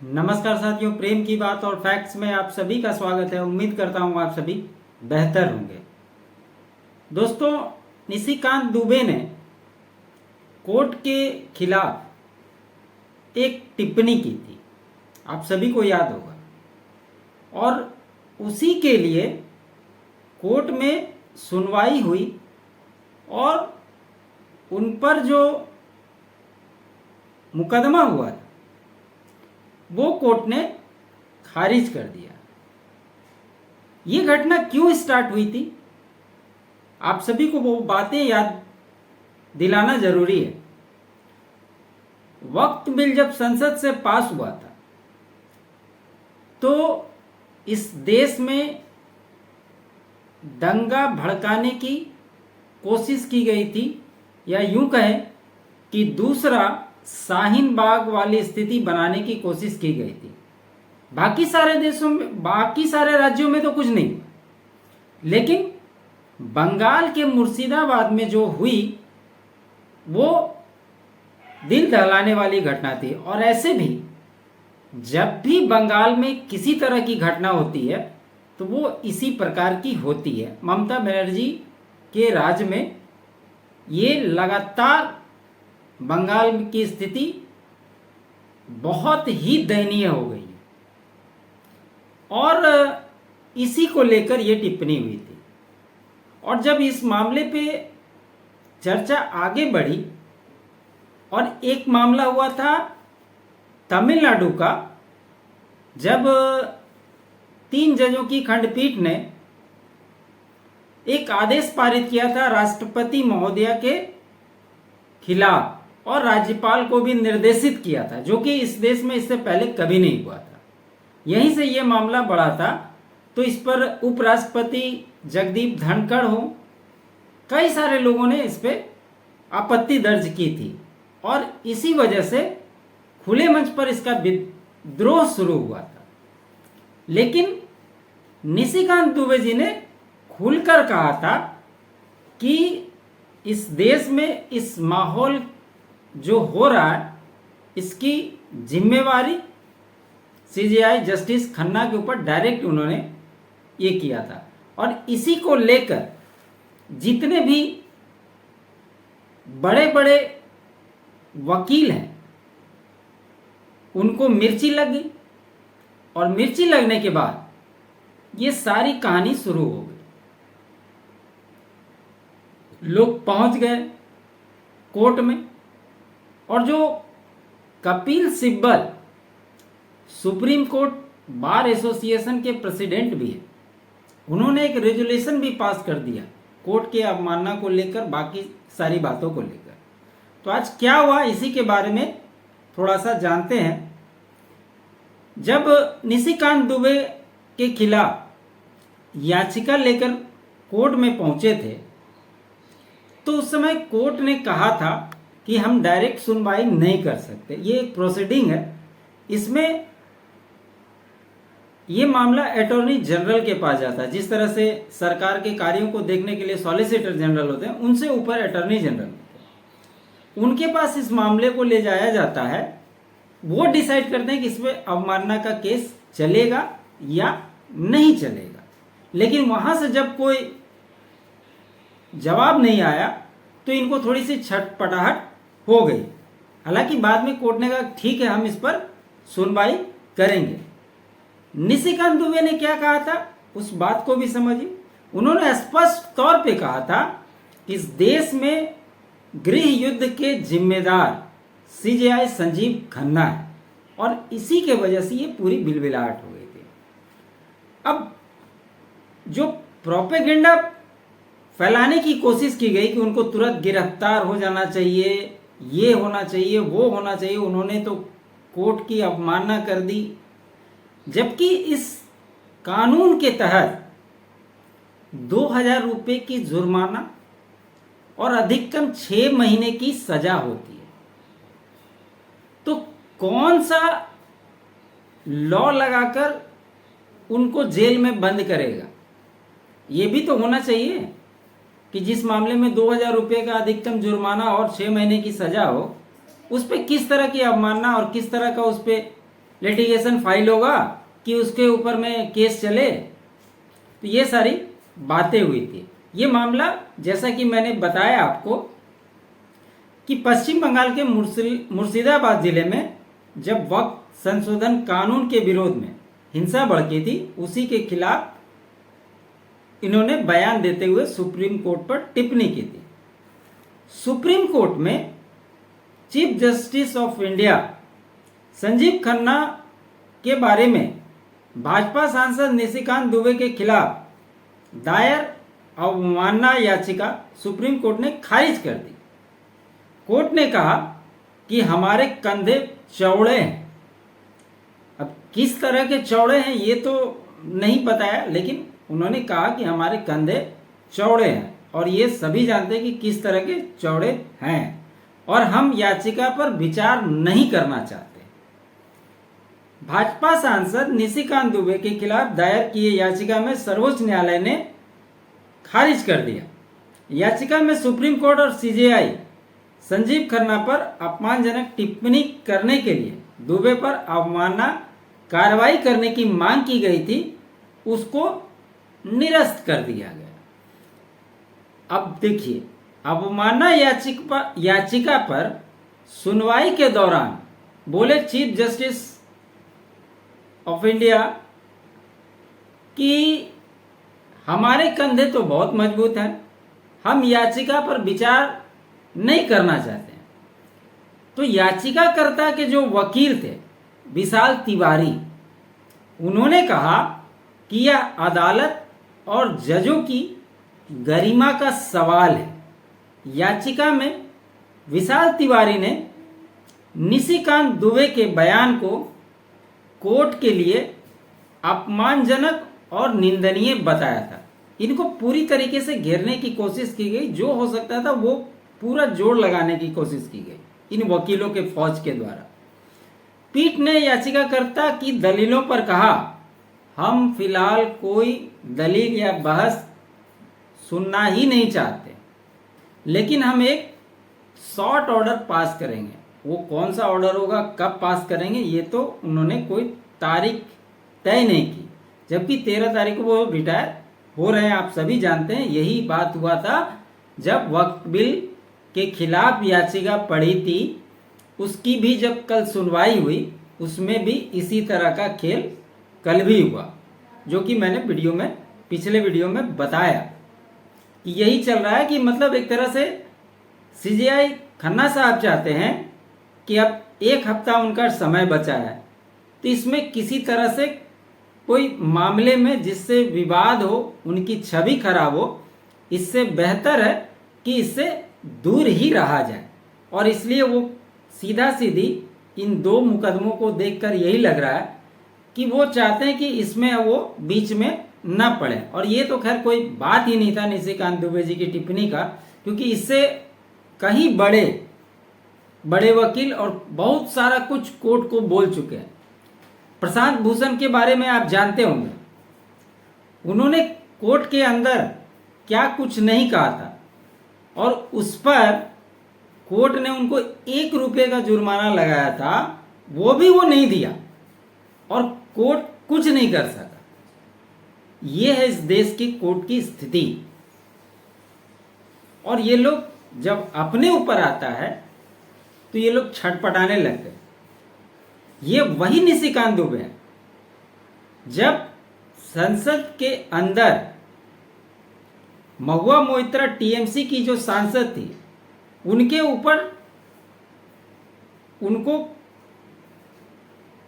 नमस्कार साथियों, प्रेम की बात और फैक्ट्स में आप सभी का स्वागत है। उम्मीद करता हूँ आप सभी बेहतर होंगे। दोस्तों, निशिकांत दुबे ने कोर्ट के खिलाफ एक टिप्पणी की थी, आप सभी को याद होगा। और उसी के लिए कोर्ट में सुनवाई हुई और उन पर जो मुकदमा हुआ था वो कोर्ट ने खारिज कर दिया। ये घटना क्यों स्टार्ट हुई थी, आप सभी को वो बातें याद दिलाना जरूरी है। वक्त बिल जब संसद से पास हुआ था तो इस देश में दंगा भड़काने की कोशिश की गई थी, या यूं कहें कि दूसरा शाहीन बाग वाली स्थिति बनाने की कोशिश की गई थी। बाकी सारे देशों में, बाकी सारे राज्यों में तो कुछ नहीं हुआ, लेकिन बंगाल के मुर्शिदाबाद में जो हुई वो दिल दहलाने वाली घटना थी। और ऐसे भी जब भी बंगाल में किसी तरह की घटना होती है तो वो इसी प्रकार की होती है। ममता बनर्जी के राज में ये लगातार बंगाल की स्थिति बहुत ही दयनीय हो गई है और इसी को लेकर ये टिप्पणी हुई थी। और जब इस मामले पे चर्चा आगे बढ़ी और एक मामला हुआ था तमिलनाडु का, जब 3 जजों की खंडपीठ ने एक आदेश पारित किया था राष्ट्रपति महोदया के खिलाफ और राज्यपाल को भी निर्देशित किया था, जो कि इस देश में इससे पहले कभी नहीं हुआ था। यहीं से ये मामला बढ़ा था। तो इस पर उपराष्ट्रपति जगदीप धनखड़ हो, कई सारे लोगों ने इस पे आपत्ति दर्ज की थी और इसी वजह से खुले मंच पर इसका विद्रोह शुरू हुआ था। लेकिन निशिकांत दुबे जी ने खुलकर कहा था कि इस देश में इस माहौल जो हो रहा है इसकी जिम्मेवारी सीजेआई जस्टिस खन्ना के ऊपर डायरेक्ट उन्होंने ये किया था। और इसी को लेकर जितने भी बड़े बड़े वकील हैं उनको मिर्ची लग गई और मिर्ची लगने के बाद ये सारी कहानी शुरू हो गई। लोग पहुंच गए कोर्ट में और जो Kapil Sibal supreme court bar association के प्रेसिडेंट भी हैं, उन्होंने एक रेजोल्यूशन भी पास कर दिया कोर्ट के अवमानना को लेकर, बाकी सारी बातों को लेकर। तो आज क्या हुआ इसी के बारे में थोड़ा सा जानते हैं। जब निशिकांत दुबे के खिलाफ याचिका लेकर कोर्ट में पहुंचे थे तो उस समय कोर्ट ने कहा था कि हम डायरेक्ट सुनवाई नहीं कर सकते, ये एक प्रोसीडिंग है, इसमें ये मामला अटॉर्नी जनरल के पास जाता है। जिस तरह से सरकार के कार्यों को देखने के लिए सॉलिसिटर जनरल होते हैं, उनसे ऊपर अटॉर्नी जनरल होते हैं, उनके पास इस मामले को ले जाया जाता है। वो डिसाइड करते हैं कि इसमें अवमानना का केस चलेगा या नहीं चलेगा। लेकिन वहां से जब कोई जवाब नहीं आया तो इनको थोड़ी सी छटपटाहट हो गई। हालांकि बाद में कोर्ट ने कहा ठीक है, हम इस पर सुनवाई करेंगे। निशिकांत दुबे ने क्या कहा था उस बात को भी समझिए। उन्होंने स्पष्ट तौर पे कहा था कि इस देश में गृह युद्ध के जिम्मेदार सीजेआई संजीव खन्ना है और इसी के वजह से ये पूरी बिलबिलाहट हो गई थी। अब जो प्रोपेगेंडा फैलाने की कोशिश की गई कि उनको तुरंत गिरफ्तार हो जाना चाहिए, ये होना चाहिए, वो होना चाहिए, उन्होंने तो कोर्ट की अवमानना कर दी। जबकि इस कानून के तहत 2000 रुपये की जुर्माना और अधिकतम 6 महीने की सजा होती है। तो कौन सा लॉ लगाकर उनको जेल में बंद करेगा? ये भी तो होना चाहिए कि जिस मामले में 2000 रुपये का अधिकतम जुर्माना और 6 महीने की सजा हो, उस पर किस तरह की अवमानना और किस तरह का उस पर लिटिगेशन फाइल होगा कि उसके ऊपर में केस चले। तो ये सारी बातें हुई थी। ये मामला जैसा कि मैंने बताया आपको कि पश्चिम बंगाल के मुर्शिदाबाद जिले में जब वक्त संशोधन कानून के विरोध में हिंसा भड़की थी, उसी के खिलाफ इन्होंने बयान देते हुए सुप्रीम कोर्ट पर टिप्पणी की थी। सुप्रीम कोर्ट में chief justice of India Sanjeev Khanna के बारे में भाजपा सांसद निशिकांत दुबे के खिलाफ दायर अवमानना याचिका सुप्रीम कोर्ट ने खारिज कर दी। कोर्ट ने कहा कि हमारे कंधे चौड़े हैं। अब किस तरह के चौड़े हैं ये तो नहीं पता है, लेकिन उन्होंने कहा कि हमारे कंधे चौड़े हैं और ये सभी जानते हैं कि किस तरह के चौड़े हैं और हम याचिका पर विचार नहीं करना चाहते। भाजपा सांसद निशिकांत दुबे के खिलाफ दायर किए याचिका में सर्वोच्च न्यायालय ने खारिज कर दिया। याचिका में सुप्रीम कोर्ट और सीजेआई संजीव खन्ना पर अपमानजनक टिप्पणी करने के लिए दुबे पर अवमानना कार्रवाई करने की मांग की गई थी, उसको निरस्त कर दिया गया। अब देखिए, अवमानना याचिका पर सुनवाई के दौरान बोले चीफ जस्टिस ऑफ इंडिया कि हमारे कंधे तो बहुत मजबूत हैं, हम याचिका पर विचार नहीं करना चाहते हैं। तो याचिकाकर्ता के जो वकील थे विशाल तिवारी, उन्होंने कहा कि यह अदालत और जजों की गरिमा का सवाल है। याचिका में विशाल तिवारी ने निशिकांत दुबे के बयान को कोर्ट के लिए अपमानजनक और निंदनीय बताया था। इनको पूरी तरीके से घेरने की कोशिश की गई, जो हो सकता था वो पूरा जोड़ लगाने की कोशिश की गई इन वकीलों के फौज के द्वारा। पीठ ने याचिकाकर्ता की दलीलों पर कहा, हम फिलहाल कोई दलील या बहस सुनना ही नहीं चाहते, लेकिन हम एक शॉर्ट ऑर्डर पास करेंगे। वो कौन सा ऑर्डर होगा, कब पास करेंगे, ये तो उन्होंने कोई तारीख तय नहीं की। जबकि 13 तारीख को वो रिटायर हो रहे हैं, आप सभी जानते हैं। यही बात हुआ था जब वक्फ बिल के खिलाफ याचिका पड़ी थी, उसकी भी जब कल सुनवाई हुई, उसमें भी इसी तरह का खेल कल भी हुआ, जो कि मैंने पिछले वीडियो में बताया कि यही चल रहा है। कि मतलब एक तरह से सीजेआई खन्ना साहब चाहते हैं कि अब एक हफ्ता उनका समय बचा है, तो इसमें किसी तरह से कोई मामले में जिससे विवाद हो, उनकी छवि खराब हो, इससे बेहतर है कि इससे दूर ही रहा जाए। और इसलिए वो सीधा सीधी इन दो मुकदमों को देखकर यही लग रहा है कि वो चाहते हैं कि इसमें वो बीच में न पड़े। और ये तो खैर कोई बात ही नहीं था निशिकांत दुबे जी की टिप्पणी का, क्योंकि इससे कहीं बड़े वकील और बहुत सारा कुछ कोर्ट को बोल चुके हैं। प्रशांत भूषण के बारे में आप जानते होंगे, उन्होंने कोर्ट के अंदर क्या कुछ नहीं कहा था और उस पर कोर्ट ने उनको 1 रुपये का जुर्माना लगाया था, वो भी वो नहीं दिया और कोर्ट कुछ नहीं कर सका। ये है इस देश की कोर्ट की स्थिति। और ये लोग जब अपने ऊपर आता है तो ये लोग छटपटाने लगते हैं। ये वही निशिकांत दुबे हैं, जब संसद के अंदर महुआ मोइत्रा टीएमसी की जो सांसद थी, उनके ऊपर उनको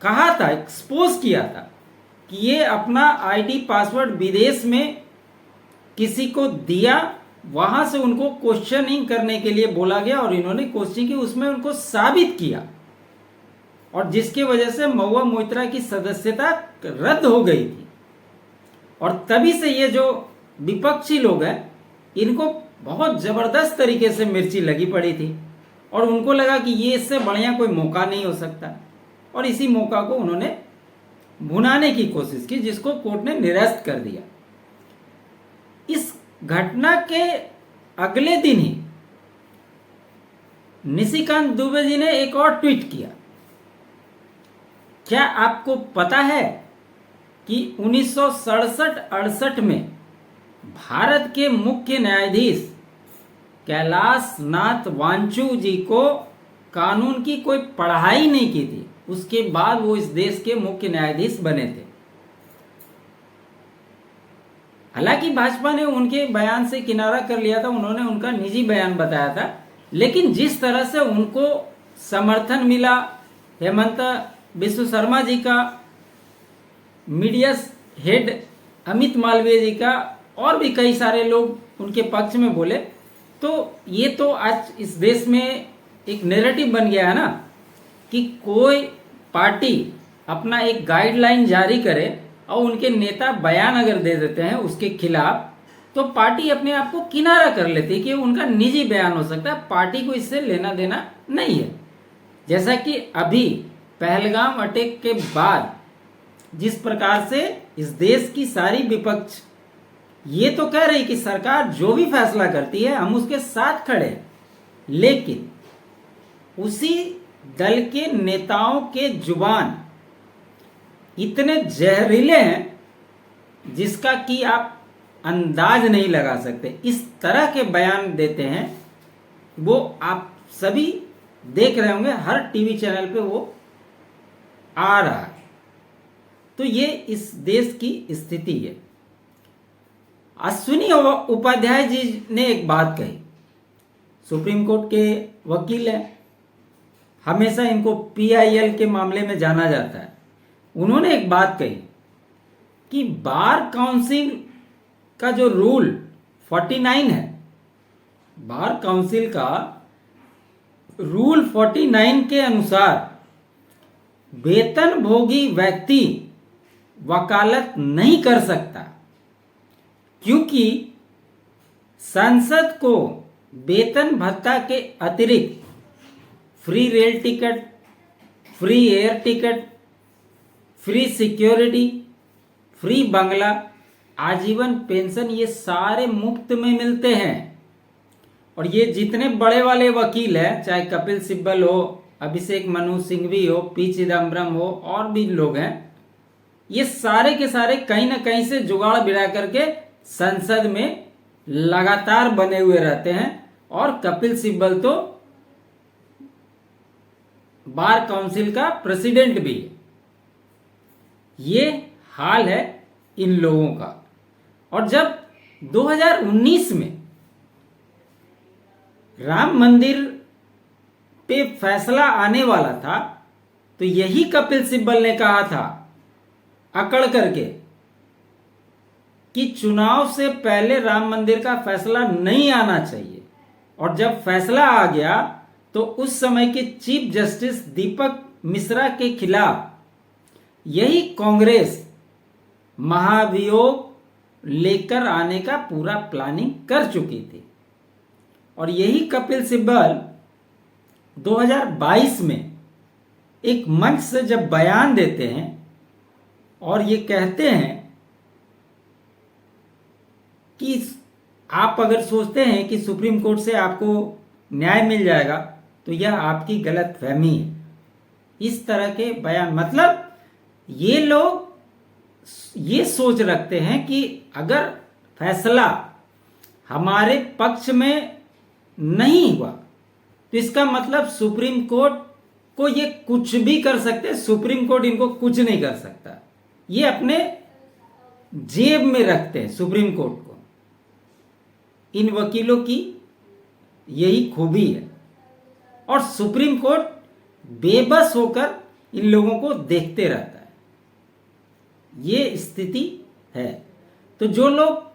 कहा था, एक्सपोज किया था कि ये अपना आईडी पासवर्ड विदेश में किसी को दिया, वहां से उनको क्वेश्चनिंग करने के लिए बोला गया और इन्होंने क्वेश्चन की, उसमें उनको साबित किया और जिसकी वजह से महुआ मोइत्रा की सदस्यता रद्द हो गई थी। और तभी से ये जो विपक्षी लोग हैं, इनको बहुत जबरदस्त तरीके से मिर्ची लगी पड़ी थी और उनको लगा कि ये इससे बढ़िया कोई मौका नहीं हो सकता और इसी मौका को उन्होंने भुनाने की कोशिश की, जिसको कोर्ट ने निरस्त कर दिया। इस घटना के अगले दिन ही निशिकांत दुबे जी ने एक और ट्वीट किया। क्या आपको पता है कि 1967-68 में भारत के मुख्य न्यायाधीश कैलाश नाथ वांचू जी को कानून की कोई पढ़ाई नहीं की थी, उसके बाद वो इस देश के मुख्य न्यायाधीश बने थे। हालांकि भाजपा ने उनके बयान से किनारा कर लिया था, उन्होंने उनका निजी बयान बताया था, लेकिन जिस तरह से उनको समर्थन मिला, हेमंत बिस्व शर्मा जी का, मीडिया हेड अमित मालवीय जी का, और भी कई सारे लोग उनके पक्ष में बोले, तो ये तो आज इस देश में एक नैरेटिव बन गया है ना कि कोई पार्टी अपना एक गाइडलाइन जारी करे और उनके नेता बयान अगर दे देते हैं उसके खिलाफ, तो पार्टी अपने आप को किनारा कर लेती है कि उनका निजी बयान हो सकता है, पार्टी को इससे लेना देना नहीं है। जैसा कि अभी पहलगाम अटैक के बाद जिस प्रकार से इस देश की सारी विपक्ष ये तो कह रही कि सरकार जो भी फैसला करती है हम उसके साथ खड़े, लेकिन उसी दल के नेताओं के जुबान इतने जहरीले हैं जिसका कि आप अंदाज नहीं लगा सकते। इस तरह के बयान देते हैं, वो आप सभी देख रहे होंगे, हर टीवी चैनल पे वो आ रहा है। तो ये इस देश की स्थिति है। अश्विनी उपाध्याय जी ने एक बात कही, सुप्रीम कोर्ट के वकील हैं, हमेशा इनको PIL के मामले में जाना जाता है। उन्होंने एक बात कही कि बार काउंसिल का जो रूल 49 है, बार काउंसिल का रूल 49 के अनुसार वेतनभोगी व्यक्ति वकालत नहीं कर सकता, क्योंकि संसद को वेतन भत्ता के अतिरिक्त free rail ticket, free air ticket, free security, free बंगला, आजीवन पेंशन, ये सारे मुफ्त में मिलते हैं। और ये जितने बड़े वाले वकील हैं, चाहे कपिल सिब्बल हो, अभिषेक मनु सिंघवी हो, P चिदम्बरम हो, और भी लोग हैं, ये सारे के सारे कहीं ना कहीं से जुगाड़ बिड़ा करके संसद में लगातार बने हुए रहते हैं। और कपिल सिब्बल तो बार काउंसिल का प्रेसिडेंट भी है। ये हाल है इन लोगों का। और जब 2019 में राम मंदिर पे फैसला आने वाला था, तो यही कपिल सिब्बल ने कहा था अकड़ करके कि चुनाव से पहले राम मंदिर का फैसला नहीं आना चाहिए। और जब फैसला आ गया तो उस समय के चीफ जस्टिस दीपक मिश्रा के खिलाफ यही कांग्रेस महाभियोग लेकर आने का पूरा प्लानिंग कर चुकी थी। और यही कपिल सिब्बल 2022 में एक मंच से जब बयान देते हैं और ये कहते हैं कि आप अगर सोचते हैं कि सुप्रीम कोर्ट से आपको न्याय मिल जाएगा, तो यह आपकी गलतफहमी है। इस तरह के बयान, मतलब ये लोग ये सोच रखते हैं कि अगर फैसला हमारे पक्ष में नहीं हुआ तो इसका मतलब सुप्रीम कोर्ट को ये कुछ भी कर सकते, सुप्रीम कोर्ट इनको कुछ नहीं कर सकता। ये अपने जेब में रखते हैं सुप्रीम कोर्ट को। इन वकीलों की यही खूबी है। और सुप्रीम कोर्ट बेबस होकर इन लोगों को देखते रहता है। ये स्थिति है। तो जो लोग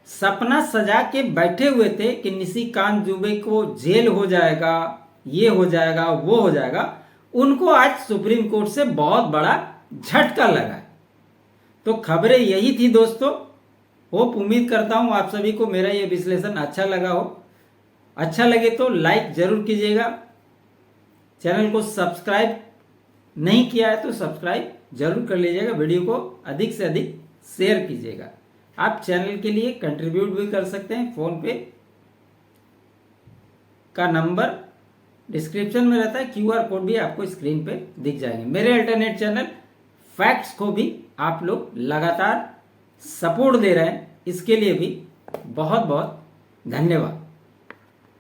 सपना सजा के बैठे हुए थे कि निशिकांत दुबे को जेल हो जाएगा, ये हो जाएगा, वो हो जाएगा, उनको आज सुप्रीम कोर्ट से बहुत बड़ा झटका लगा है। तो खबरें यही थी दोस्तों। होप, उम्मीद करता हूं आप सभी को मेरा ये विश्लेषण अच्छा लगा हो। अच्छा लगे तो लाइक जरूर कीजिएगा। चैनल को सब्सक्राइब नहीं किया है तो सब्सक्राइब जरूर कर लीजिएगा। वीडियो को अधिक से अधिक शेयर कीजिएगा। आप चैनल के लिए कंट्रीब्यूट भी कर सकते हैं। फोन पे का नंबर डिस्क्रिप्शन में रहता है, QR कोड भी आपको स्क्रीन पे दिख जाएंगे। मेरे अल्टरनेट चैनल फैक्ट्स को भी आप लोग लगातार सपोर्ट दे रहे हैं, इसके लिए भी बहुत बहुत धन्यवाद।